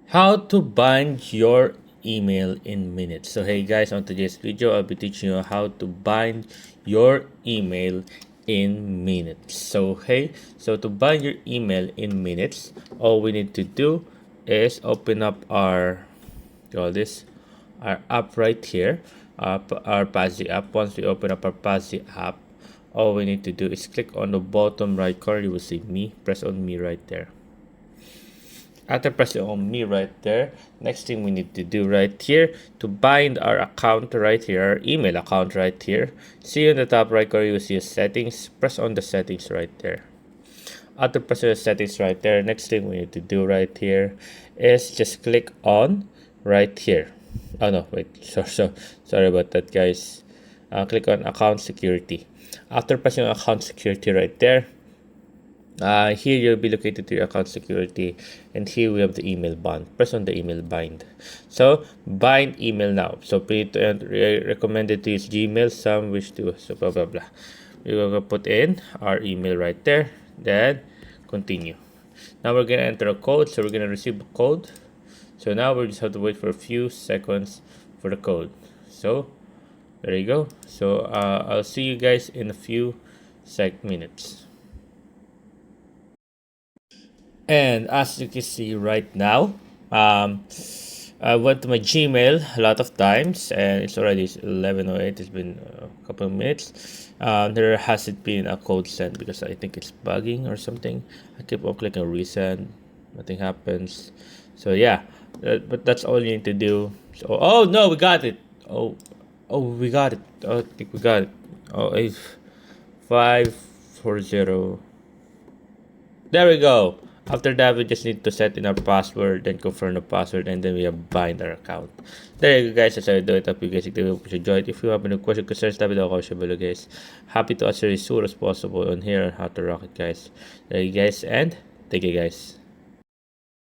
How to bind your email in minutes. So hey guys, on today's video I'll be teaching you how to bind your email in minutes. So to bind your email in minutes, all we need to do is open up our app right here, our Pazzy app. Once we open up our Pazzy app, all we need to do is click on the bottom right corner. You will see me. Press on me right there. After pressing on me right there, next thing we need to do right here to bind our account right here, our email account right here. See on the top right corner, you see settings. Press on the settings right there. After pressing the settings right there, next thing we need to do right here is just click on right here. Oh no, wait, sorry about that, guys. Click on account security. After pressing on account security right there, here you'll be located to your account security, and here we have the email bind. Press on the email bind. So bind email now. So recommended to use Gmail, some wish to, so blah blah blah. We're gonna put in our email right there, then continue. Now we're gonna enter a code, so we're gonna receive a code. So now we just have to wait for a few seconds for the code. So there you go. So I'll see you guys in a few minutes. And as you can see right now, I went to my Gmail a lot of times, and it's already 11:08. It's been a couple of minutes. There hasn't been a code sent because I think it's bugging or something. I keep on clicking resend, nothing happens. So yeah, but that's all you need to do. So oh no, we got it. We got it. Oh, I think we got it. Oh, 8540. There we go. After that, we just need to set in our password, then confirm the password, and then we have bind our account. There you go, guys. That's how you do it. Hope you guys enjoy it. If you have any question, concerns, let me know below, guys. Happy to answer as soon as possible on here on how to rock it, guys. There you guys, and thank you, guys.